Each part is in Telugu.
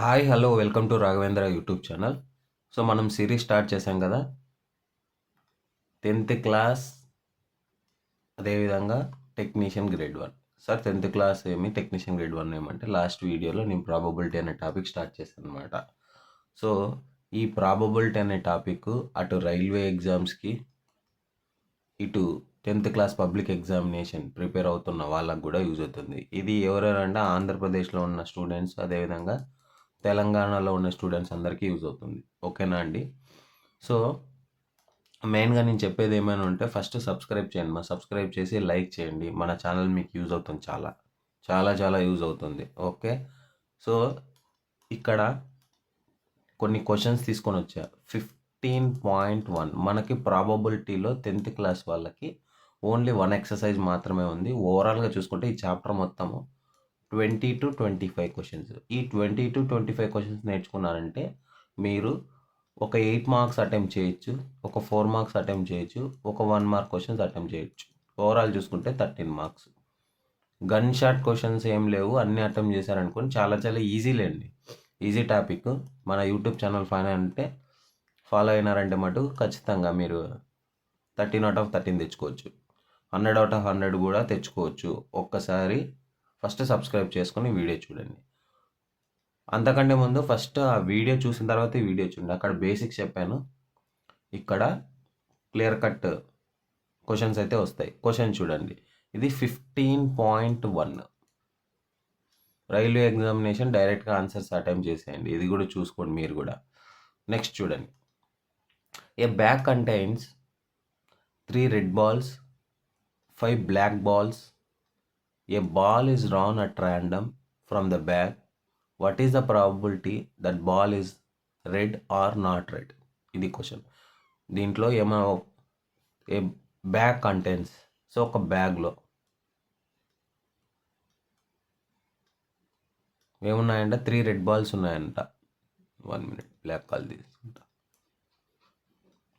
Hi hello welcome to Raghavendra YouTube channel. So మనం సిరీస్ స్టార్ట్ చేసాం కదా, 10th క్లాస్, అదేవిధంగా technician grade 1. Sir 10th class ఏమి, టెక్నీషియన్ గ్రేడ్ 1 ఏమంటే లాస్ట్ వీడియోలో నేను ప్రాబబిలిటీ అనే టాపిక్ స్టార్ట్ చేశాను అనమాట. సో ఈ ప్రాబబిలిటీ అనే టాపిక్ అటు రైల్వే ఎగ్జామ్స్కి, ఇటు 10th class public examination prepare అవుతున్న వాళ్ళకు కూడా యూజ్ అవుతుంది. ఇది ఎవరెవరంటే ఆంధ్రప్రదేశ్లో ఉన్న స్టూడెంట్స్, అదేవిధంగా తెలంగాణలో ఉన్న స్టూడెంట్స్ అందరికీ యూజ్ అవుతుంది. ఓకేనా అండి? సో మెయిన్గా నేను చెప్పేది ఏమైనా ఉంటే ఫస్ట్ సబ్స్క్రైబ్ చేయండి. సబ్స్క్రైబ్ చేసి లైక్ చేయండి. మన ఛానల్ మీకు యూజ్ అవుతుంది, చాలా చాలా చాలా యూజ్ అవుతుంది. ఓకే, సో ఇక్కడ కొన్ని క్వశ్చన్స్ తీసుకొని వచ్చా. 15.1 మనకి ప్రాబబిలిటీలో 10th క్లాస్ వాళ్ళకి ఓన్లీ 1 ఎక్సర్సైజ్ మాత్రమే ఉంది. ఓవరాల్గా చూసుకుంటే ఈ చాప్టర్ మొత్తము 20-25 క్వశ్చన్స్. ఈ 20-25 క్వశ్చన్స్ నేర్చుకున్నారంటే మీరు ఒక 8 మార్క్స్ అటెంప్ట్ చేయొచ్చు, ఒక 4 మార్క్స్ అటెంప్ట్ చేయొచ్చు, ఒక 1 మార్క్ క్వశ్చన్స్ అటెంప్ట్ చేయొచ్చు. ఓవరాల్ చూసుకుంటే 13 మార్క్స్. గన్ షాట్ క్వశ్చన్స్ ఏం లేవు, అన్నీ అటెంప్ట్ చేశారనుకోని చాలా చాలా ఈజీలేండి. Easy topic. మన యూట్యూబ్ ఛానల్ ఫాలో అయినారంటే మటు ఖచ్చితంగా మీరు 13/13 తెచ్చుకోవచ్చు, 100/100 కూడా తెచ్చుకోవచ్చు. ఒక్కసారి ఫస్ట్ సబ్స్క్రైబ్ చేసుకొని వీడియో చూడండి. అంతకంటే ముందు ఫస్ట్ ఆ వీడియో చూసిన తర్వాత ఈ వీడియో చూడండి. అక్కడ బేసిక్స్ చెప్పాను, ఇక్కడ క్లియర్ కట్ క్వశ్చన్స్ అయితే వస్తాయి. క్వశ్చన్ చూడండి, ఇది 15.1 రైల్వే ఎగ్జామినేషన్. డైరెక్ట్గా ఆన్సర్స్ అటెంప్ట్ చేసేయండి. ఇది కూడా చూసుకోండి మీరు కూడా. నెక్స్ట్ చూడండి, a bag contains 3 red balls, 5 black balls. A ball is drawn at random from the bag. What is the probability that ball is red or not red? ఇది క్వశ్చన్. దీంట్లో ఏమో ఏ బ్యాగ్ కంటెంట్స్, సో ఒక బ్యాగ్లో ఏమున్నాయంట, 3 రెడ్ బాల్స్ ఉన్నాయంట. 1 minute బ్లాక్ కాల్ తీసుకుంటా,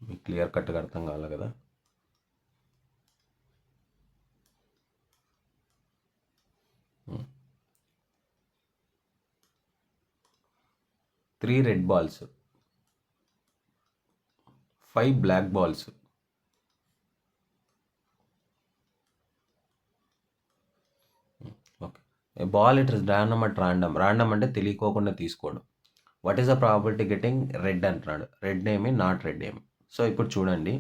మీకు క్లియర్ కట్గా అర్థం కావాలి కదా. Three red balls, 5 black balls. Okay, a ball it is random at random. Random అంటే తెలియకోకుండా తీసుకోవడం. What is the probability getting red అంటున్నాడు. రెడ్ ఏమి, నాట్ రెడ్ ఏమి. సో ఇప్పుడు చూడండి,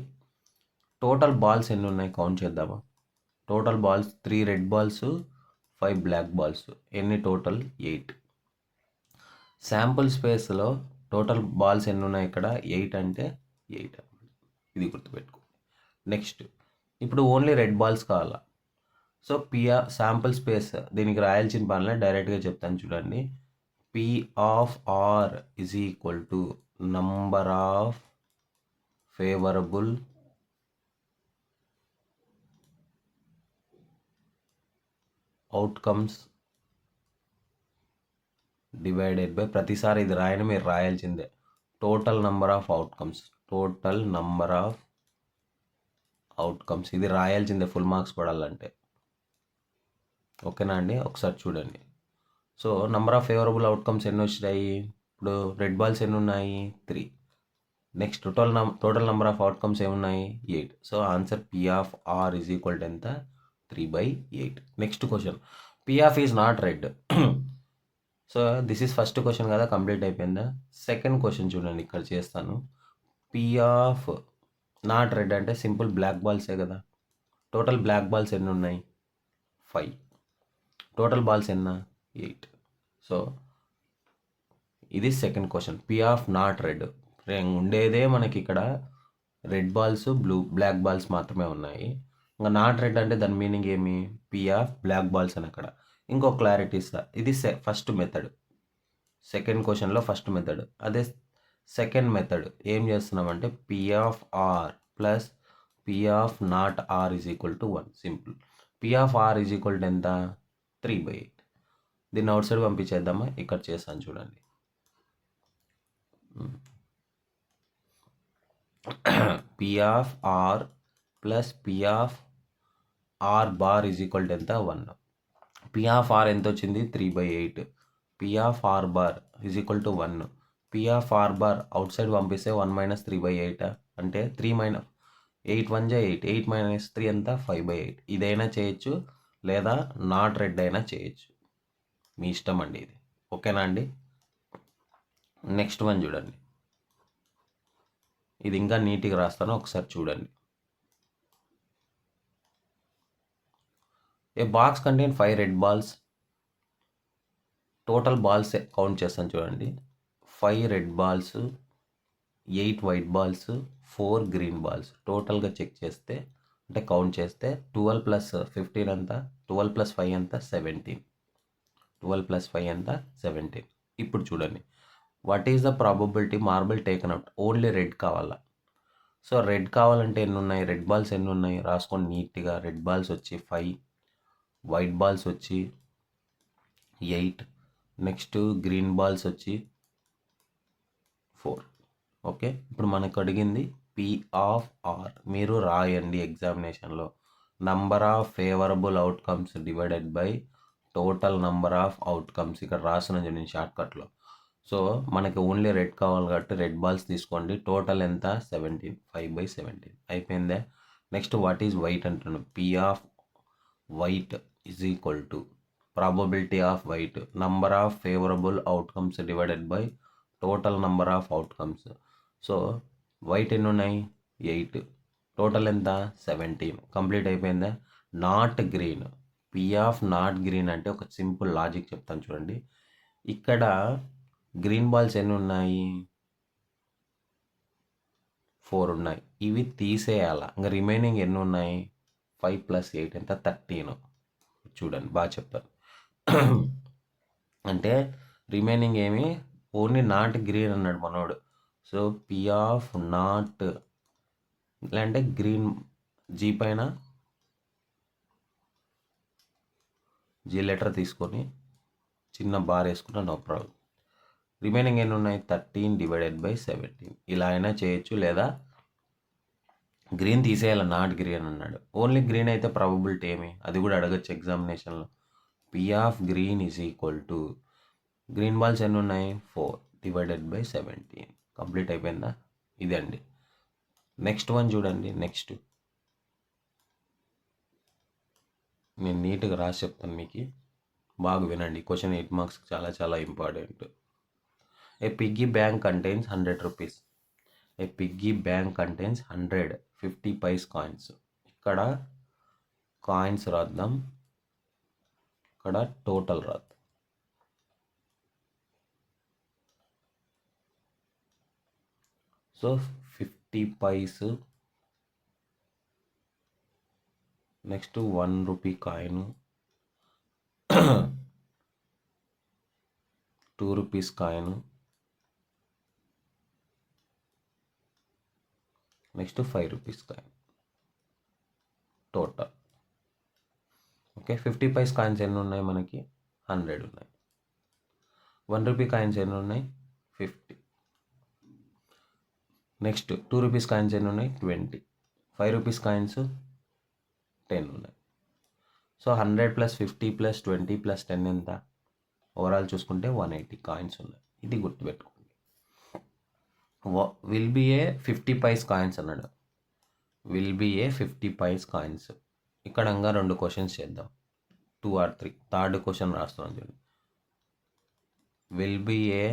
టోటల్ బాల్స్ ఎన్ని ఉన్నాయి కౌంట్ చేద్దామా. Total balls 3 red balls, 5 black balls. ఎన్ని టోటల్? 8. శాంపుల్ స్పేస్లో టోటల్ బాల్స్ ఎన్ని ఉన్నాయి ఇక్కడ? 8 అంటే 8 అన్నమాట. ఇది గుర్తుపెట్టుకోండి. నెక్స్ట్, ఇప్పుడు ఓన్లీ రెడ్ బాల్స్ కావాలా. సో శాంపుల్ స్పేస్ దీనికి రాయాల్సిన పనిలే, డైరెక్ట్గా చెప్తాను చూడండి. P of R is equal to number of favorable outcomes divided by, ప్రతిసారి ఇది రాయని మీరు రాయాల్సిందే, total number of outcomes. Total number of outcomes ఇది రాయాల్సిందే ఫుల్ మార్క్స్ పడాలంటే. ఓకేనా అండి? ఒకసారి చూడండి. So number of favourable outcomes ఎన్ని వచ్చినాయి? ఇప్పుడు రెడ్ బాల్స్ ఎన్ని ఉన్నాయి? 3. Next total number of outcomes ఏమున్నాయి? 8. So answer P of R is equal to ఎంత? 3/8. నెక్స్ట్ క్వశ్చన్, P of is not red. So this is first question కదా, కంప్లీట్ అయిపోయిందా. సెకండ్ క్వశ్చన్ చూడండి, ఇక్కడ చేస్తాను. P of నాట్ రెడ్ అంటే సింపుల్ బ్లాక్ బాల్సే కదా. టోటల్ బ్లాక్ బాల్స్ ఎన్ని ఉన్నాయి? 5. టోటల్ బాల్స్ ఎన్న? 8. సో ఇది second question. P of not red ఉండేదే మనకి ఇక్కడ రెడ్ బాల్స్, బ్లాక్ బాల్స్ మాత్రమే ఉన్నాయి. ఇంకా నాట్ రెడ్ అంటే దాని మీనింగ్ ఏమి? P of బ్లాక్ బాల్స్ అని. అక్కడ ఇంకో క్లారిటీ ఇస్తా. ఇది ఫస్ట్ మెథడ్, సెకండ్ క్వశ్చన్లో ఫస్ట్ మెథడ్. అదే సెకండ్ మెథడ్ ఏం చేస్తున్నామంటే P of R plus P of not R is equal to 1. Simple. P of R is equal to ఎంత? 3/8. దీన్ని అవుట్ సైడ్ పంపించేద్దామా? ఇక్కడ చేస్తాను చూడండి. P of R plus P of R bar is equal to ఎంత? 1. P of R ఎంత వచ్చింది? 3/8. P of R bar is equal to 1. P of R bar out side పంపిస్తే 1 మైనస్ 3/8 అంటే 3 మైనస్ 8 1 8 8 మైనస్ 3 ఎంత 5/8. ఇదైనా చేయొచ్చు లేదా నాట్ రెడ్ అయినా చేయొచ్చు, మీ ఇష్టం అండి ఇది. ఓకేనా అండి. నెక్స్ట్ వన్ చూడండి, ఇది ఇంకా నీట్గా రాస్తాను, ఒకసారి చూడండి. A box contain 5 red balls. Total balls count చేస్తాను చూడండి. 5 red balls, 8 white balls, 4 green balls. టోటల్గా చెక్ చేస్తే అంటే కౌంట్ చేస్తే 12 ప్లస్ 15 ఎంత, 12 ప్లస్ 5 ఎంత 17. 12 ప్లస్ 5 ఎంత 17. ఇప్పుడు చూడండి, what is the probability marble taken out. Only red కావాలా. సో రెడ్ కావాలంటే ఎన్ని ఉన్నాయి, రెడ్ బాల్స్ ఎన్ని ఉన్నాయి రాసుకోండి నీట్గా. రెడ్ బాల్స్ వచ్చి 5, వైట్ బాల్స్ వచ్చి 8, నెక్స్ట్ గ్రీన్ బాల్స్ వచ్చి 4. ఓకే, ఇప్పుడు మనకు అడిగింది P of R. మీరు రాయండి ఎగ్జామినేషన్లో, number of favourable outcomes divided by total number of outcomes. ఇక్కడ రాసిన నేను షార్ట్కట్లో. సో మనకి ఓన్లీ రెడ్ కావాలి కాబట్టి రెడ్ బాల్స్ తీసుకోండి. టోటల్ ఎంత 17, 5/17 అయిపోయిందే. నెక్స్ట్ వాట్ ఈజ్ వైట్ అంటున్నాను. P off white is equal to probability off white, number of favourable outcomes divided by total number of outcomes. So white ఎన్ని ఉన్నాయి 8, టోటల్ ఎంత 17. కంప్లీట్ అయిపోయిందా. Not green, P of not green అంటే ఒక సింపుల్ లాజిక్ చెప్తాను చూడండి. ఇక్కడ గ్రీన్ బాల్స్ ఎన్ని ఉన్నాయి 4 ఉన్నాయి, ఇవి తీసేయాల. ఇంకా రిమైనింగ్ ఎన్ని ఉన్నాయి 5 ప్లస్ 8 ఎంత 13. చూడండి బాగా చెప్పారు. అంటే రిమైనింగ్ ఏమి ఓన్లీ నాట్ గ్రీన్ అన్నాడు మనోడు. సో P ఆఫ్ నాట్ అంటే గ్రీన్ జీ పైన జీ లెటర్ తీసుకొని చిన్న బార్ వేసుకున్నా నో ప్రాబ్లం. రిమైనింగ్ ఎన్ని ఉన్నాయి 13 డివైడెడ్ బై 17. ఇలా అయినా చేయొచ్చు లేదా గ్రీన్ తీసేయాలి, నాట్ గ్రీన్ అన్నాడు. ఓన్లీ గ్రీన్ అయితే ప్రాబబిలిటీ ఏమి అది కూడా అడగచ్చు ఎగ్జామినేషన్లో. P of green is equal to green balls ఎన్ని ఉన్నాయి 4 డివైడెడ్ బై 17. కంప్లీట్ అయిపోయిందా. ఇదండి. నెక్స్ట్ వన్ చూడండి. నెక్స్ట్ నేను నీట్గా రాసి చెప్తాను మీకు, బాగా వినండి. క్వశ్చన్ 8 మార్క్స్ చాలా చాలా important. A piggy bank contains 100 rupees. A piggy bank contains 100 50 paise coins. ఇక్కడ కాయిన్స్ రాద్దాం, ఇక్కడ టోటల్ రాద్దాం. So 50 paise, next 1 rupee coin, 2 rupees coin, next 5 rupees coin total. Okay, 50 paise coins ఎన్ని ఉన్నాయి మనకి 100 ఉన్నాయి. 1 రూపీ కాయిన్స్ ఎన్ని ఉన్నాయి 50. నెక్స్ట్ 2 రూపీస్ కాయిన్స్ ఎన్ని ఉన్నాయి 20. 5 రూపీస్ కాయిన్స్ 10 ఉన్నాయి. సో 100 ప్లస్ 50 ప్లస్ 20 ప్లస్ 10 ఎంత, ఓవరాల్ చూసుకుంటే 180 కాయిన్స్ ఉన్నాయి. ఇది గుర్తుపెట్టుకోండి. Will be a 50 paise coins అన్నాడు. Will be a 50 paise coins. ఇక్కడ ఇంకా 2 క్వశ్చన్స్ చేద్దాం, 2 or 3. థర్డ్ క్వశ్చన్ రాస్తున్నాను చూడండి. Will be A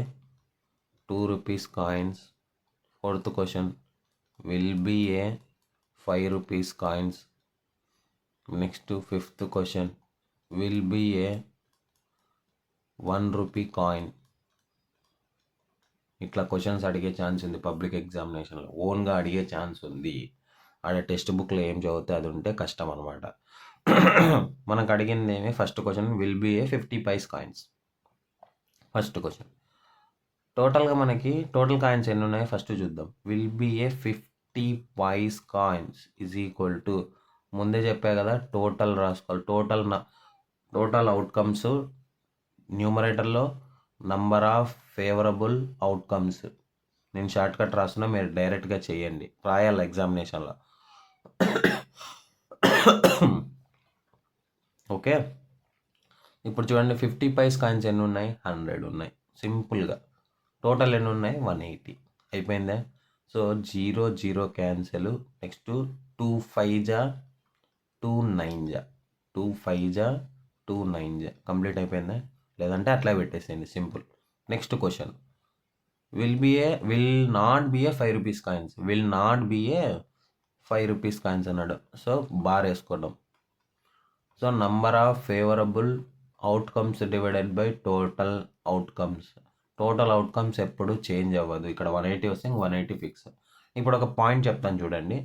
2 rupees coins. Fourth question will be A 5 rupees coins. Next fifth question will be A 1 rupee coin. ఇట్లా క్వశ్చన్స్ అడిగే ఛాన్స్ ఉంది పబ్లిక్ ఎగ్జామినేషన్లో, ఓన్గా అడిగే ఛాన్స్ ఉంది. ఆడ టెక్స్ట్ బుక్లో ఏం చదివితే అది ఉంటే కష్టం అనమాట. మనకు అడిగింది ఏమి, first question will be a 50 paise coins. First question టోటల్గా మనకి టోటల్ కాయిన్స్ ఎన్ని ఉన్నాయి ఫస్ట్ చూద్దాం. Will be a 50 paise coins is equal to, ముందే చెప్పా కదా టోటల్ రాసుకోవాలి. టోటల్ అవుట్కమ్స్ న్యూమరేటర్లో నంబర్ ఆఫ్ ఫేవరబుల్ అవుట్కమ్స్. నేను షార్ట్ కట్ రాస్తున్నా, మీరు డైరెక్ట్గా చేయండి, రాయాలి ఎగ్జామినేషన్లో. ఓకే, ఇప్పుడు చూడండి 50 పైస్ కాయిన్స్ ఎన్ని ఉన్నాయి, 100 ఉన్నాయి. సింపుల్గా టోటల్ ఎన్ని ఉన్నాయి, 180. అయిపోయిందా? So 0 0 cancel. నెక్స్ట్ 2 5 జా 2 9 జా 2 5 జా 2 9 జా కంప్లీట్ అయిపోయిందా? లేదంటే అట్లా పెట్టేసేయండి, simple. Next question, will not be A 5 rupees coins, will not be A 5 rupees coins అన్నాడు. సో బార్ వేసుకోవడం. So number of favourable outcomes divided by total outcomes. Total outcomes ఎప్పుడు చేంజ్ అవ్వదు. ఇక్కడ 180 వస్తే 180 ఫిక్స్. ఇప్పుడు ఒక పాయింట్ చెప్తాను చూడండి.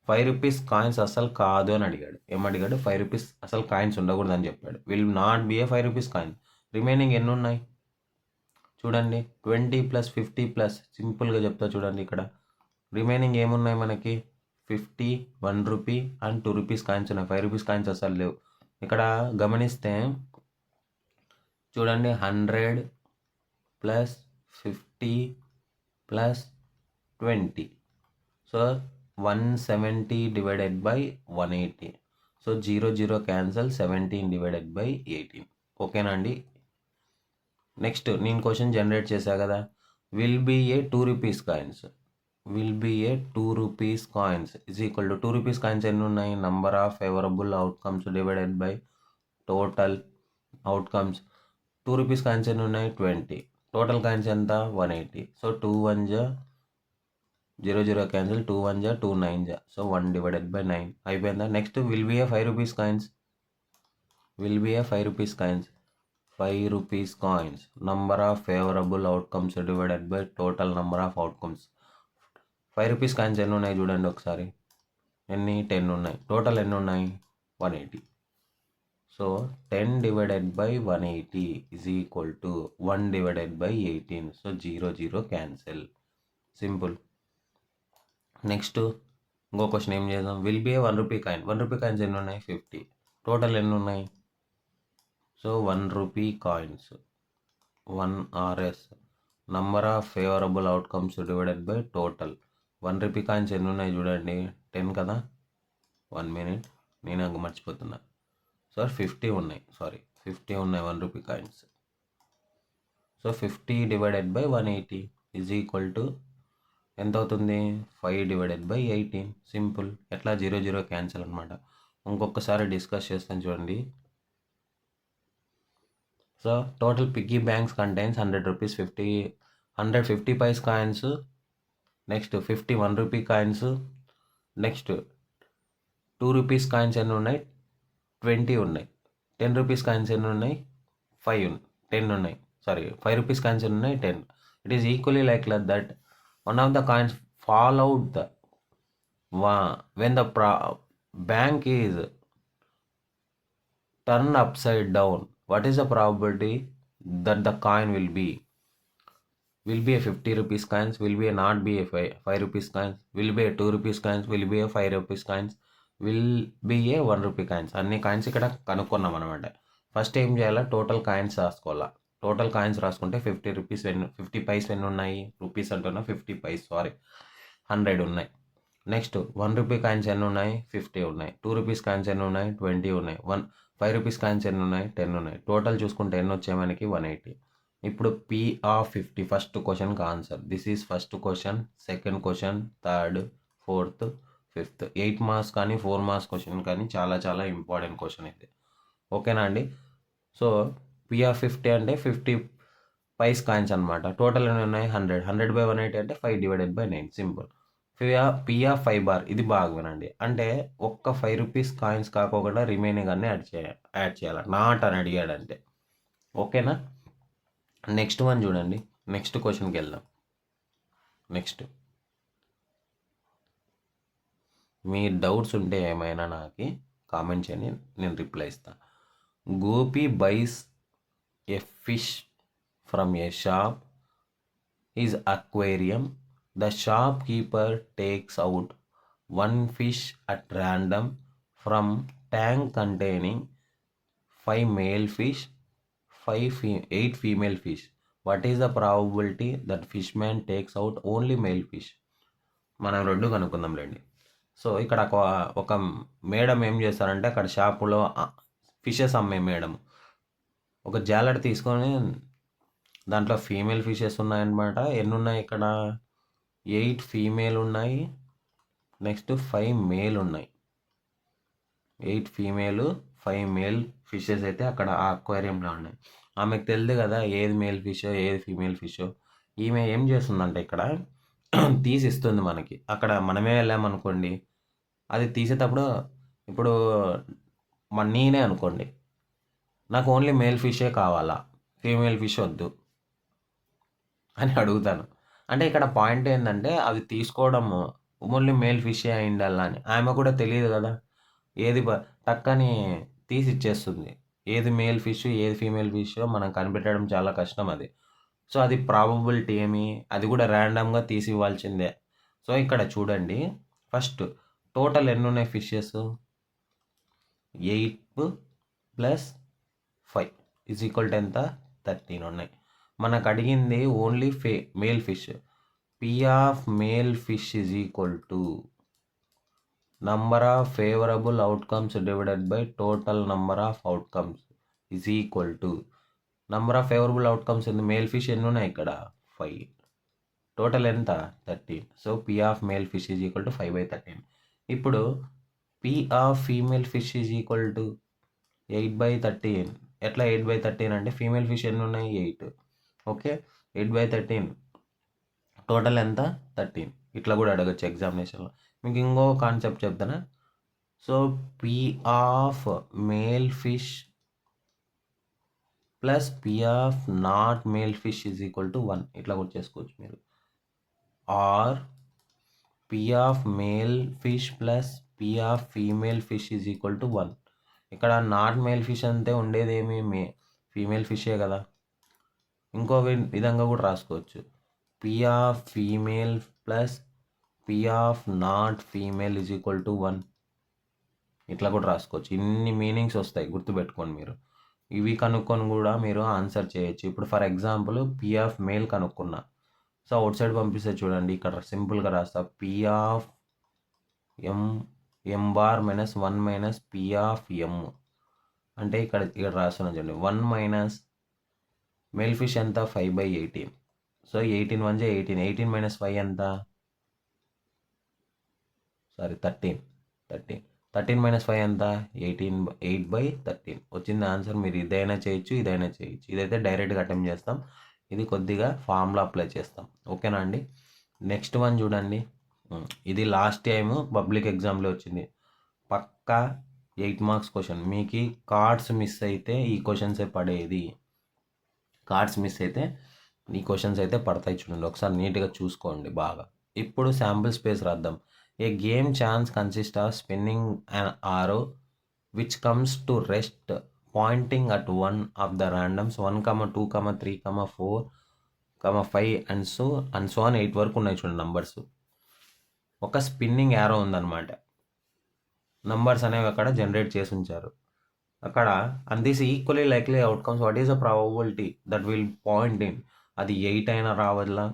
5 రూపీస్ కాయిన్స్ అసలు కాదు అని అడిగాడు. ఏమడిగాడు? 5 రూపీస్ అసలు కాయిన్స్ ఉండకూడదు అని చెప్పాడు. Will not be A 5 rupees coin. Remaining ఎన్ని ఉన్నాయి చూడండి, 20 ప్లస్ 50 ప్లస్. సింపుల్గా చెప్తా చూడండి, ఇక్కడ రిమైనింగ్ ఏమున్నాయి మనకి, 50, 1 రూపీ అండ్ 2 రూపీస్ కాయిన్స్ ఉన్నాయి. 5 రూపీస్ కాయిన్స్ అసలు లేవు. ఇక్కడ గమనిస్తే చూడండి, 100 plus 50 plus 20. So 170 divided by 180. So 0 0 cancel, 17 divided by 18. ఓకేనా అండి? నెక్స్ట్ నేను క్వశ్చన్ జనరేట్ చేశా కదా, will be a 2 rupees coins, will be a 2 rupees coins is equal to 2 rupees coins ఎన్ని ఉన్నాయి, number of favourable outcomes divided by total outcomes. 2 rupees coins ఎన్ని ఉన్నాయి, 20. టోటల్ కాయిన్స్ ఎంత, 180. సో 2 1 జా 0 0 క్యాన్సిల్, 2 1 జా 2 9 జా. So 1 divided by 9. అయిపోయిందా? Next will be a 5 rupees coins, will be a 5 rupees coins, 5 rupees coins number of favourable outcomes divided by total number of outcomes. 5 rupees coins ఎన్ని ఉన్నాయి చూడండి ఒకసారి, ఎన్ని, 10 ఉన్నాయి. టోటల్ ఎన్ని ఉన్నాయి, 180. So 10 divided by 180 is equal to 1 divided by 18. So 0 0 cancel, simple. Next ఇంకో క్వశ్చన్ ఏం చేద్దాం, will be a 1 rupee coin. 1 rupee coins ఎన్ని ఉన్నాయి, 50. టోటల్ ఎన్ని ఉన్నాయి, so 1 rupee coins, 1 RS number of favourable outcomes divided by total. 1 rupee coins ఎన్ని ఉన్నాయి చూడండి, 10 కదా. 1 మినిట్, నేను మర్చిపోతున్నా. సో 50 ఉన్నాయి, 50 ఉన్నాయి 1 rupee coins. So 50 divided by 180 is equal to ఎంత అవుతుంది, 5 డివైడెడ్ బై 18. సింపుల్. ఎట్లా, 0 0 క్యాన్సిల్ అనమాట. ఇంకొకసారి డిస్కస్ చేస్తాను చూడండి. So total piggy banks contains 100 rupees, 150 paise coins. Next 50 1 rupee coins. Next 2 rupees coins ఎన్ని ఉన్నాయి, 20 ఉన్నాయి. 10 రూపీస్ కాయిన్స్ ఎన్ని ఉన్నాయి, 10 ఉన్నాయి. 5 రూపీస్ కాయిన్స్ ఎన్ని ఉన్నాయి, 10. It is equally like that one of the coins fall out when the bank is turned upside down. What is the probability that the coin will be a 50 rupees coins, will be a not be a 5 rupees coins, will be a 2 rupees coins, will be a 5 rupees coins, will be a 1 rupee coins. అన్ని కాయిన్స్ ఇక్కడ కనుక్కున్నాం అనమాట. ఫస్ట్ ఏం చేయాలా, టోటల్ కాయిన్స్ రాసుకోవాలా. టోటల్ కాయిన్స్ రాసుకుంటే 50 రూపీస్ 50 పైస్ ఎన్ని ఉన్నాయి, రూపీస్ అంటున్నా, 50 పైస్ 100 ఉన్నాయి. నెక్స్ట్ 1 రూపీ కాయిన్స్ ఎన్ని ఉన్నాయి, 50 ఉన్నాయి. 2 రూపీస్ కాయిన్స్ ఎన్ని ఉన్నాయి, 20 ఉన్నాయి. 5 రూపీస్ కాయిన్స్ ఎన్ని ఉన్నాయి, 10 ఉన్నాయి. టోటల్ చూసుకుంటే ఎన్ని వచ్చాయి మనకి, 180. ఇప్పుడు P ఆఫ్ 50 ఫస్ట్ క్వశ్చన్కి answer. This is first question, second question, third, fourth, fifth. 8 marks కానీ 4 మార్క్స్ క్వశ్చన్ కానీ చాలా చాలా ఇంపార్టెంట్ క్వశ్చన్ ఇది. ఓకేనా అండి? సో P ఆఫ్ 50 అంటే 50 పైస్ కాయిన్స్ అనమాట. టోటల్ ఎన్ని ఉన్నాయి, 100. 100 బై 180 అంటే 5 divided by 9. Simple. P of 5 bar, ఇది బాగా వినండి. అంటే ఒక్క 5 రూపీస్ కాయిన్స్ కాకుండా రిమైనింగ్ అన్నీ యాడ్ చేయాలి, నాట్ అని అడిగాడంటే. ఓకేనా? నెక్స్ట్ వన్ చూడండి, నెక్స్ట్ క్వశ్చన్కి వెళ్దాం. నెక్స్ట్ మీ డౌట్స్ ఉంటే ఏమైనా నాకు కామెంట్ చేయండి, నేను రిప్లై ఇస్తాను. Gopi buys a fish from a shop is aquarium. The shopkeeper takes out 1 fish at random from tank containing 5 male fish, 8 female fish. What is the probability that fishman takes out only male fish? మనం రెండు కనుక్కుందాంలేండి. సో ఇక్కడ ఒక మేడం ఏం చేస్తారంటే, అక్కడ షాపులో ఫిషెస్ అమ్మే మేడం ఒక జాలర్ తీసుకొని దాంట్లో ఫీమేల్ ఫిషెస్ ఉన్నాయన్నమాట. ఎన్ని ఉన్నాయి ఇక్కడ? 8 ఫీమేల్ ఉన్నాయి, నెక్స్ట్ 5 మేల్ ఉన్నాయి. 8 ఫీమేల్ 5 మేల్ ఫిషెస్ అయితే అక్కడ ఆ అక్వేరియంలో ఉన్నాయి. ఆమెకు తెలియదు కదా ఏది మేల్ ఫిషో ఏది ఫీమేల్ ఫిషో. ఈమె ఏం చేస్తుందంటే ఇక్కడ తీసి ఇస్తుంది మనకి. అక్కడ మనమే వెళ్ళామనుకోండి, అది తీసేటప్పుడు ఇప్పుడు నేనే అనుకోండి, నాకు ఓన్లీ మేల్ ఫిషే కావాలా, ఫీమేల్ ఫిష్ వద్దు అని అడుగుతాను. అంటే ఇక్కడ పాయింట్ ఏంటంటే అది తీసుకోవడము ఓన్లీ మేల్ ఫిషే అయి ఉండాలా అని. ఆమె కూడా తెలియదు కదా, ఏది టక్కని తీసి ఇచ్చేస్తుంది. ఏది మేల్ ఫిష్ ఏది ఫీమేల్ ఫిష్ మనం కనిపెట్టడం చాలా కష్టం అది. సో అది ప్రాబబిలిటీ ఏమి, అది కూడా ర్యాండమ్గా తీసి ఇవ్వాల్సిందే. సో ఇక్కడ చూడండి, ఫస్ట్ టోటల్ ఎన్ని ఉన్నాయి ఫిషెస్? 8 + 5 = ఎంత? 13 ఉన్నాయి. మనకు అడిగింది only male fish. P of male fish = number of favorable outcomes divided by total number of outcomes = number of favorable outcomes in the male fish ఎన్ని ఉన్నాయి ఇక్కడ? 5. టోటల్ ఎంత? 13. So P of male fish = 5/13. ఇప్పుడు పి ఆఫ్ ఫీమేల్ ఫిష్ = 8/13. ఎట్లా 8/13 అంటే ఫీమేల్ ఫిష్ ఎన్ని ఉన్నాయి? 8. ఓకే, 8/13 టోటల్ ఎంత? 13. ఇట్లా కూడా అడగచ్చు ఎగ్జామినేషన్లో. మీకు ఇంకో కాన్సెప్ట్ చెప్తానా? So P of male fish plus p of not male fish = 1. ఇట్లా కూడా చేసుకోవచ్చు మీరు. Or p of male fish plus p of female fish = 1. ఇక్కడ నాట్ మేల్ ఫిష్ అంటే ఉండేది ఏమి? ఫీమేల్ ఫిషే కదా. ఇంకో విధంగా కూడా రాసుకోవచ్చు. P of female plus p of not female = 1. ఇట్లా కూడా రాసుకోవచ్చు. ఇన్ని మీనింగ్స్ వస్తాయి, గుర్తుపెట్టుకోండి మీరు. ఇవి కనుక్కొని కూడా మీరు ఆన్సర్ చేయొచ్చు. ఇప్పుడు for example P of male కనుక్కున్నా, సో అవుట్ సైడ్ పంపిస్తే చూడండి, ఇక్కడ సింపుల్గా రాస్తా. P of m bar - 1 - P of m అంటే ఇక్కడ రాస్తున్నా చూడండి. 1 మైనస్ మేల్ ఫిష్ ఎంత? 5/18. సో 18 1 18. 18 - 5 ఎంత? సారీ 13. 13 - 5 ఎంత? 8/13 వచ్చింది ఆన్సర్. మీరు ఇదైనా చేయొచ్చు, ఇదైనా చేయొచ్చు. ఇదైతే డైరెక్ట్గా అటెంప్ట్ చేస్తాం, ఇది కొద్దిగా ఫార్ములా అప్లై చేస్తాం. ఓకేనా అండి? నెక్స్ట్ వన్ చూడండి. ఇది లాస్ట్ టైం పబ్లిక్ ఎగ్జామ్లో వచ్చింది, పక్కా 8 మార్క్స్ క్వశ్చన్. మీకు కార్డ్స్ మిస్ అయితే ఈ క్వశ్చన్సే పడేది. కార్డ్స్ మిస్ అయితే ఈ క్వశ్చన్స్ అయితే పడతాయి. చూడండి ఒకసారి నీట్గా చూసుకోండి బాగా. ఇప్పుడు శాంపుల్ స్పేస్ రాద్దాం. A game chance consist of spinning an arrow which comes to rest pointing at one of the randoms 1, 2, 3, 4, 5 and so on 8 వరకు ఉన్నాయి చూడండి నంబర్స్. ఒక స్పిన్నింగ్ యారో ఉందన్నమాట. నంబర్స్ అనేవి అక్కడ జనరేట్ చేసి ఉంచారు అక్కడ. And this equally likely outcomes what is the probability that will point in. అది 8 అయినా రావాలా,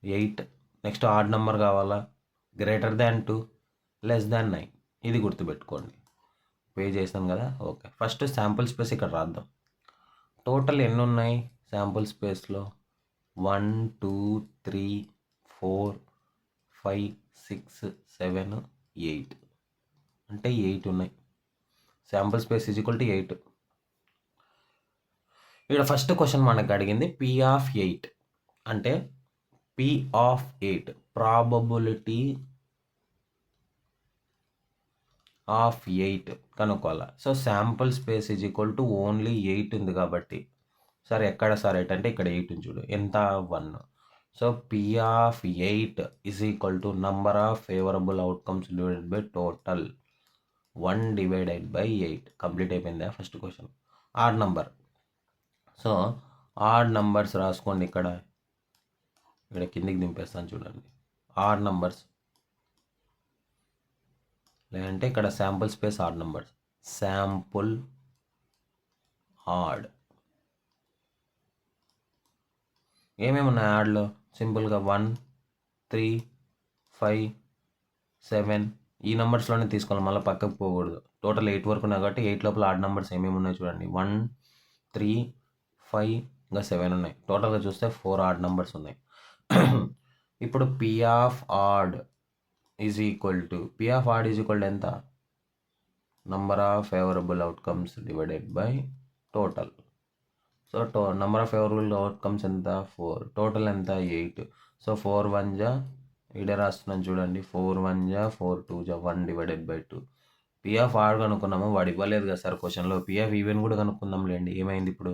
8. నెక్స్ట్ ఆడ్ నెంబర్ కావాలా, >2 <9. ఇది గుర్తుపెట్టుకోండి. పే చేసాను కదా. ఓకే, ఫస్ట్ శాంపుల్ స్పేస్ ఇక్కడ రాద్దాం. టోటల్ ఎన్ని ఉన్నాయి శాంపుల్ స్పేస్లో? 1 2 3 4 5 6 7 8 అంటే 8 ఉన్నాయి. Sample space = 8. ఇక్కడ ఫస్ట్ క్వశ్చన్ మనకు అడిగింది పి ఆఫ్ 8 అంటే పి ఆఫ్ 8 ప్రాబబిలిటీ ఆఫ్ 8 కనుక్కోవాలి. సో శాంపుల్ స్పేస్ = ఓన్లీ 8 ఉంది కాబట్టి, సరే ఎక్కడ సార్ 8 అంటే ఇక్కడ 8 చూడు ఎంత? 1. So P of 8 = number of favourable outcomes divided by total 1/8. Complete అయిపోయిందా first question? Odd number. So odd numbers రాసుకోండి. ఇక్కడ కిందికి దింపేస్తాను చూడండి. ఆడ్ నంబర్స్ లేదంటే ఇక్కడ sample space odd numbers. Sample odd ఏమేమి ఉన్నాయి యాడ్లో? సింపుల్గా 1 3 5 7 ఈ నెంబర్స్లోనే తీసుకోవాలి, మళ్ళీ పక్కకు పోకూడదు. టోటల్ 8 వరకు ఉన్నాయి కాబట్టి 8 లోపల ఆడ్ నెంబర్స్ ఏమేమి ఉన్నాయో చూడండి. 1, 3, 5 ఇంకా 7 ఉన్నాయి. టోటల్గా చూస్తే 4 ఆడ్ నెంబర్స్ ఉన్నాయి. ఇప్పుడు P of odd is equal to ఎంత? Number of favourable outcomes divided by total. So number of favourable outcomes ఎంత? 4. టోటల్ ఎంత? 8. సో 4 1 జా ఈడే రాస్తున్నాను చూడండి. 4 1 జా 4 2 జా 1 divided by 2. P of odd కనుక్కున్నాము, వాడు ఇవ్వలేదు కదా సార్ క్వశ్చన్లో. పి ఆఫ్ ఈవెన్ కూడా కనుక్కుందాం లేండి. ఏమైంది ఇప్పుడు?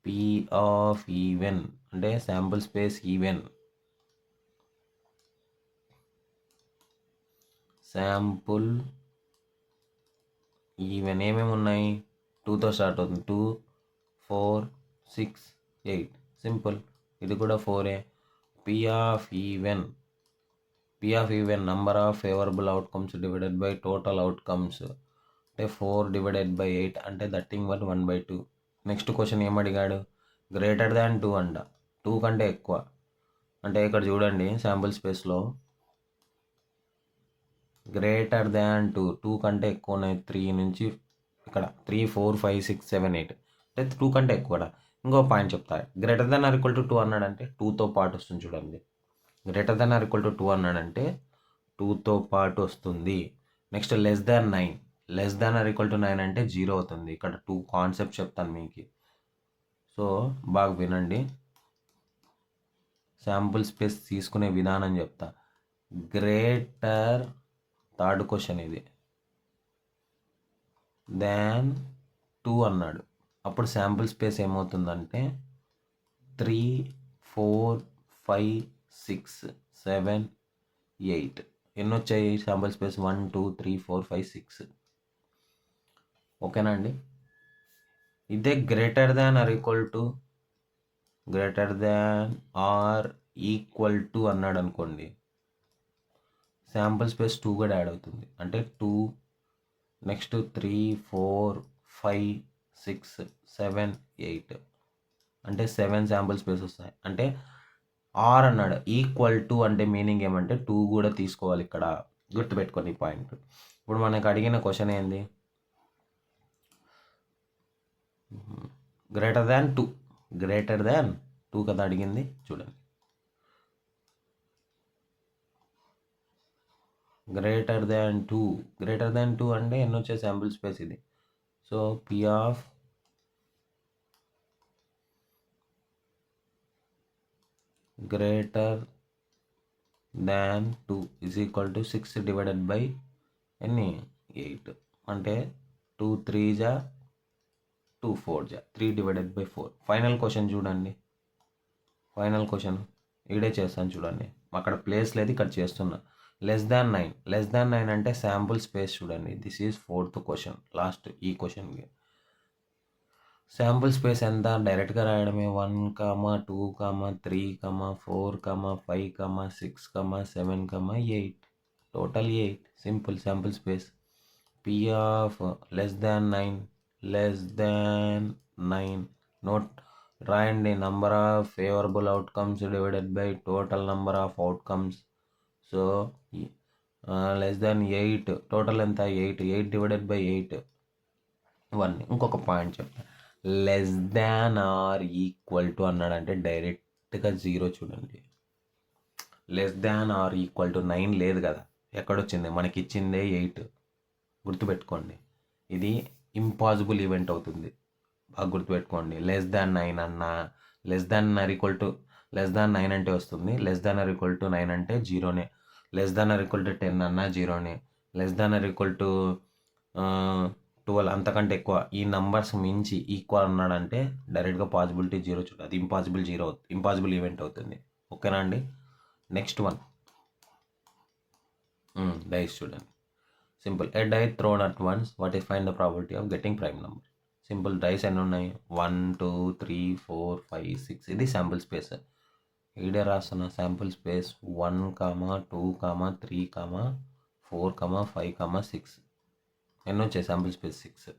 పి ఆఫ్ ఈవెన్ అంటే sample space even. Sample even ఏమేమి ఉన్నాయి? 2తో స్టార్ట్ అవుతుంది. 2, 4, 6, 8. సింపుల్. ఇది కూడా 4ఏ. P of even number of favourable outcomes divided by total outcomes అంటే 4 డివైడెడ్ బై 8 అంటే దట్టింగ్ 1/2. నెక్స్ట్ క్వశ్చన్ ఏమడిగాడు? గ్రేటర్ దాన్ 2 అంట. 2 కంటే ఎక్కువ అంటే ఇక్కడ చూడండి శాంపుల్ స్పేస్లో గ్రేటర్ దాన్ 2 కంటే ఎక్కువ ఉన్నాయి. 3 నుంచి ఇక్కడ 3, 4, 5, 6, 7, 8 అంటే 2 కంటే ఎక్కువ. ఇంకో పాయింట్ చెప్తా. Greater than or equal to 2 అన్నాడంటే 2తో పాటు వస్తుంది చూడండి. Greater than or equal to 2 అన్నాడంటే 2తో పాటు వస్తుంది. Next less than 9 or equal to 9 అంటే 0 అవుతుంది. ఇక్కడ 2 కాన్సెప్ట్ చెప్తాను మీకు. సో బాగా వినండి. శాంపుల్ స్పేస్ తీసుకునే విధానం చెప్తా. గ్రేటర్ థర్డ్ క్వశ్చన్ ఇది దాన్ 2 అన్నాడు. అప్పుడు శాంపుల్ స్పేస్ ఏమవుతుందంటే 3, 4, 5, 6, 7, 8 ఎన్ని వచ్చాయి శాంపుల్ స్పేస్? 1, 2, 3, 4, 5, 6. ఓకేనా అండి? ఇదే greater than or equal to అన్నాడు అనుకోండి, శాంపుల్ స్పేస్ 2 కూడా యాడ్ అవుతుంది. అంటే 2, నెక్స్ట్ 3, 4, 5, 6, 7, 8 అంటే 7 శాంపుల్ స్పేస్ వస్తాయి. అంటే ఆర్ అన్నాడు. ఈక్వల్ టు అంటే మీనింగ్ ఏమంటే 2 కూడా తీసుకోవాలి. ఇక్కడ గుర్తుపెట్టుకోండి పాయింట్. ఇప్పుడు మనకు అడిగిన క్వశ్చన్ ఏంది? గ్రేటర్ దాన్ 2 కదా అడిగింది. చూడండి, గ్రేటర్ దాన్ 2 అంటే ఎన్ని వచ్చే శాంపుల్ స్పేస్ ఇది. So P of greater than 2 is equal to 6 divided by ఎన్ని? 8 అంటే 2 3 జా 2 4 జా 3 డివైడెడ్ బై 4. ఫైనల్ క్వశ్చన్ చూడండి. ఫైనల్ క్వశ్చన్ ఈడే చేస్తాను చూడండి. అక్కడ ప్లేస్ లేదు, ఇక్కడ చేస్తున్నా. లెస్ దాన్ 9 అంటే శాంపుల్ స్పేస్ చూడండి. This is 4th question. Last ఈ క్వశ్చన్కి శాంపుల్ స్పేస్ ఎంత? డైరెక్ట్గా రాయడమే. 1, 2, 3, 4, 5, 6, 7, 8. Total 8. Simple. Sample space P of less than 9 note రాయండి. Number of favourable outcomes divided by total number of outcomes. So less than 8 total ఎంత? 8 డివైడెడ్ బై 8 1. ఇంకొక పాయింట్ చెప్తాను. Less than or equal to అన్నాడంటే డైరెక్ట్గా 0 చూడండి. Less than or equal to 9 లేదు కదా, ఎక్కడొచ్చింది? మనకి ఇచ్చిందే 8. గుర్తుపెట్టుకోండి, ఇది ఇంపాసిబుల్ ఈవెంట్ అవుతుంది. బాగా గుర్తుపెట్టుకోండి. లెస్ దాన్ 9 అన్నా, less than or equal to 9 అంటే వస్తుంది. Less than or equal to 9 అంటే 0నే. Less than or equal to 10 అన్నా 0నే. Less than or equal to 12 అంతకంటే ఎక్కువ ఈ నంబర్స్ మించి ఈక్వల్ అన్నాడంటే డైరెక్ట్గా పాసిబిలిటీ 0 చూడండి. అది ఇంపాసిబుల్ ఈవెంట్ అవుతుంది. ఓకేనా అండి? నెక్స్ట్ వన్ డైస్ చూడండి. Simple. A die thrown at once, what is find the probability of getting prime number. Simple. Dice ఎన్ని ఉన్నాయి? 1, 2, 3, 4, 5, 6. ఇది శాంపుల్ స్పేస్. ఈడే రాస్తున్న శాంపుల్ స్పేస్ 1, 2, 3, 4, 5, 6. ఎన్ని వచ్చాయి sample space? 6.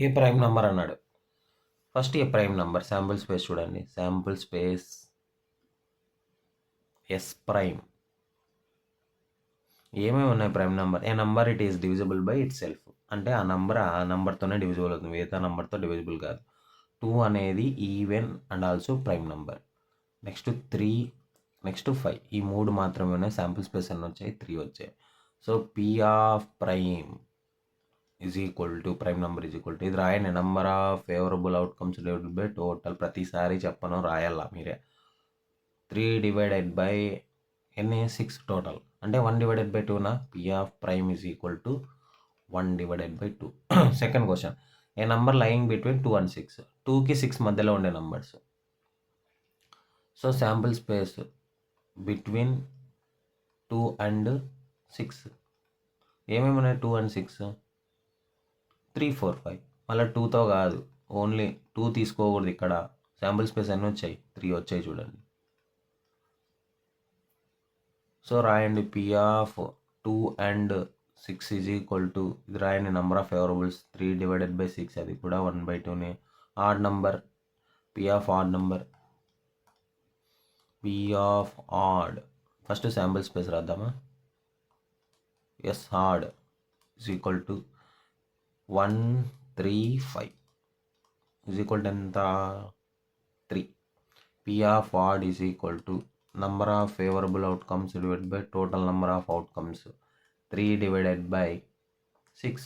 A prime number అన్నాడు. First a prime number sample space చూడండి. Sample space s prime. ఏమేమి ఉన్నాయి prime number? A number it is divisible by itself, అంటే ఆ నెంబర్తోనే డివిజిబుల్ అవుతుంది, మిగతా నెంబర్తో డివిజిబుల్ కాదు. 2 అనేది even and also prime number. Next 3, next 5, ఈ 3 మాత్రమే ఉన్నాయి. శాంపుల్ స్పేస్ ఎన్ని వచ్చాయి? 3 వచ్చాయి. So P of prime is equal to prime number is equal to, ఇది రాయండి, number of favourable outcomes divided by total. ప్రతిసారి చెప్పను, రాయాలా మీరే. 3 డివైడెడ్ బై ఎన్ని? 6 టోటల్, అంటే 1 డివైడెడ్ బై 2నా. P of prime is equal to 1 divided by 2. Second question, a number lying between 2 and 6. 2కి 6 మధ్యలో ఉండే numbers. So sample space between 2 and 6 ఏమేమి ఉన్నాయి? 2 and 6, 3, 4, 5. మళ్ళీ 2తో కాదు, ఓన్లీ 2 తీసుకోకూడదు ఇక్కడ. శాంపుల్ స్పేస్ ఎన్ని వచ్చాయి? 3 వచ్చాయి చూడండి. సో రాయండి, P of 2 and 6 is equal to, ఇది రాయండి, number of favourables 3 divided by 6, అది కూడా 1/2నే. Odd number, P of odd number, P of odd, first sample space రాద్దామా. Yes, odd is equal to 1, 3, 5 is equal to ఎంత? 3. P of odd is equal to number of favorable outcomes divided by total number of outcomes, 3 divided by 6.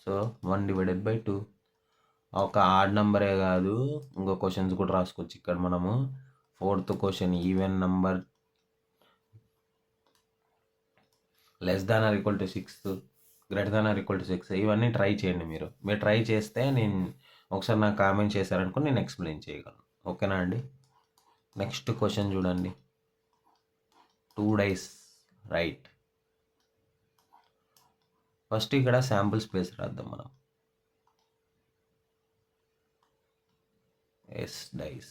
So 1 divided by 2. ఒక ఆడ్ నెంబరే కాదు, ఇంకో క్వశ్చన్స్ కూడా రాసుకోవచ్చు ఇక్కడ మనము. 4th question, even number less than or equal to 6, greater than or equal to 6. ఇవన్నీ ట్రై చేయండి. మీరు ట్రై చేస్తే నేను ఒకసారి నాకు కామెంట్ చేశారనుకో, నేను ఎక్స్ప్లెయిన్ చేయగలను. ఓకేనా అండి? నెక్స్ట్ క్వశ్చన్ చూడండి. 2 days, రైట్. ఫస్ట్ ఇక్కడ శాంపుల్ స్పేస్ రాద్దాం మనం. S, dice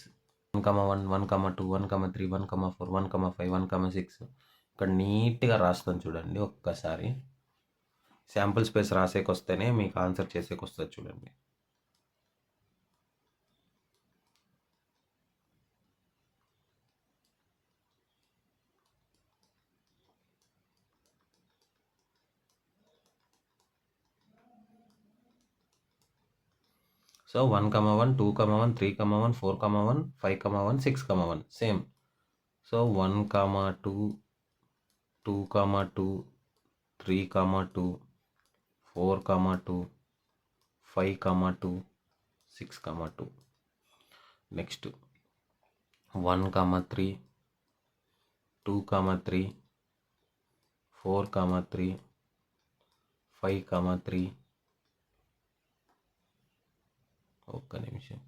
1,1, 1,2, 1,3, 1,4, 1,5, 1,6. ఇక్కడ నీట్గా రాస్తాను చూడండి ఒక్కసారి. శాంపుల్ స్పేస్ రాసేకొస్తేనే మీకు ఆన్సర్ చేసేకొస్తుంది చూడండి. So 1,1, 2,1, 3,1, 4,1, 5,1, 6,1 same. సో 1,2, 2,2, 3,2, 4,2, 5,2, 6,2. నెక్స్ట్ 1,3, 2,3, 4,3, 5,3. ఒక్క నిమిషం.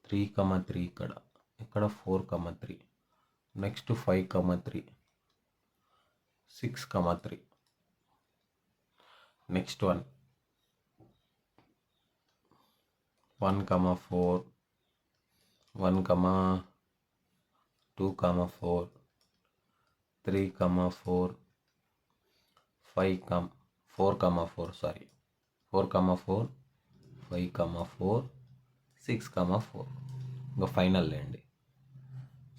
3,3 ఇక్కడ 4,3. నెక్స్ట్ 5,3, 6,3. Next 1,4, 1,2,4, 3,4, 4,4, sorry 4,4, 5,4, 6,4. ఇంకా ఫైనల్ లేండి.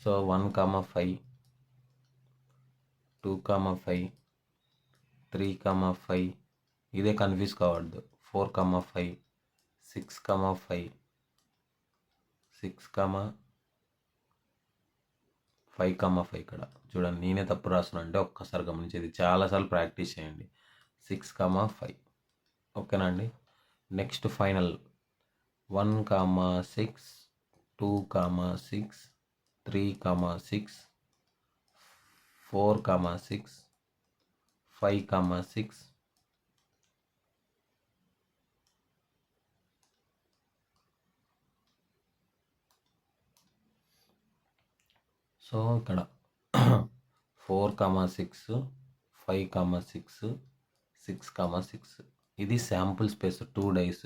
సో 1,5, 2,5, 3,5, ఇదే కన్ఫ్యూజ్ కావద్దు. 4,5, 6,5, 5,5 ఇక్కడ చూడండి. నేనే తప్పు రాస్తున్నా అంటే ఒక్కసారి గమనించేది, చాలాసార్లు ప్రాక్టీస్ చేయండి. 6,5. ఓకేనా అండి? Next final 1,6, 2,6, 3,6, 4,6, 5,6. సో ఇక్కడ 4,6, 5,6, 6,6. ఇది శాంపుల్ స్పేస్ 2 days.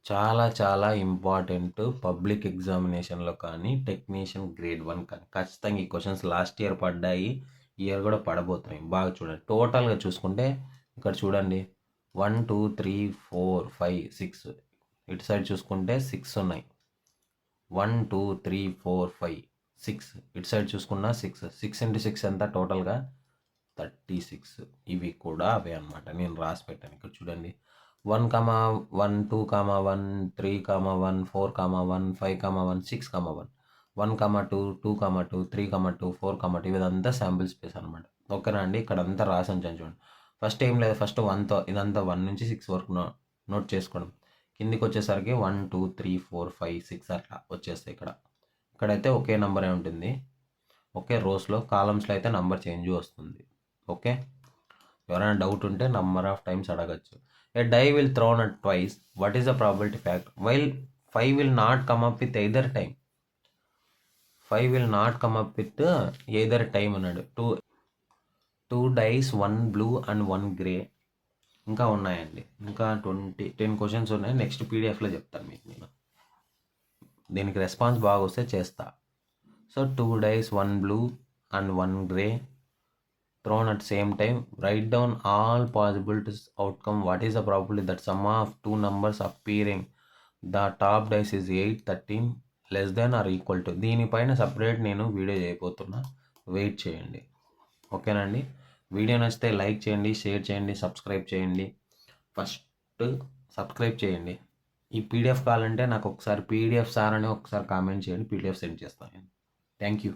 చాలా చాలా ఇంపార్టెంట్ పబ్లిక్ ఎగ్జామినేషన్లో కానీ, టెక్నీషియన్ గ్రేడ్ 1 కానీ. ఖచ్చితంగా ఈ క్వశ్చన్స్ లాస్ట్ ఇయర్ పడ్డాయి, ఇయర్ కూడా పడబోతున్నాయి. బాగా చూడండి. టోటల్గా చూసుకుంటే ఇక్కడ చూడండి 1, 2, 3, 4, 5, 6. ఇటు సైడ్ చూసుకుంటే 6 ఉన్నాయి. 1, 2, 3, 4, 5, 6 ఇటు సైడ్ చూసుకున్నా 6 ఇంటూ 6 ఎంత టోటల్గా 36. ఇవి కూడా అవే అనమాట. నేను రాసి పెట్టాను ఇక్కడ చూడండి. 1,1 2,1 3,1 4,1 5,1 6,1 1,2 2,2 3,2 4,2 ఇదంతా శాంపిల్ స్పేస్ అనమాట. ఓకేనా అండి. ఇక్కడ అంతా రాసి ఉంచాను చూడండి. ఫస్ట్ ఏం లేదు, ఫస్ట్ 1తో ఇదంతా 1 నుంచి 6 వరకు నోట్ చేసుకోవడం. కిందికి వచ్చేసరికి 1 2 3 4 5 6 అట్లా వచ్చేస్తాయి. ఇక్కడైతే ఒకే నెంబరే ఉంటుంది. ఓకే, రోస్లో కాలమ్స్లో అయితే నెంబర్ చేంజ్ వస్తుంది. ఓకే, ఎవరైనా డౌట్ ఉంటే నెంబర్ ఆఫ్ టైమ్స్ అడగచ్చు. A die will thrown at twice, what is the probability fact? While 5 will not come up with either time. 5 will not come up with either time అన్నాడు. 2 డైస్ 1 బ్లూ అండ్ 1 గ్రే. ఇంకా ఉన్నాయండి, ఇంకా 10 క్వశ్చన్స్ ఉన్నాయి. నెక్స్ట్ పీడిఎఫ్లో చెప్తాను మీకు నేను. దీనికి రెస్పాన్స్ బాగా వస్తే చేస్తా. So 2 dice 1 blue and 1 gray thrown at same time. Write down all possible outcome. What is the probability that sum of two numbers appearing the top dice is 8 13 less than or equal to? దీనిపైన సపరేట్ నేను వీడియో చేయబోతున్నా, వెయిట్ చేయండి. ఓకేనండి. వీడియో నచ్చితే లైక్ చేయండి, షేర్ చేయండి, సబ్స్క్రైబ్ చేయండి. ఫస్ట్ సబ్స్క్రైబ్ చేయండి. ఈ పీడిఎఫ్ కావాలంటే నాకు ఒకసారి పీడిఎఫ్ సార్ అని ఒకసారి కామెంట్ చేయండి, పీడిఎఫ్ సెండ్ చేస్తాను. Thank you.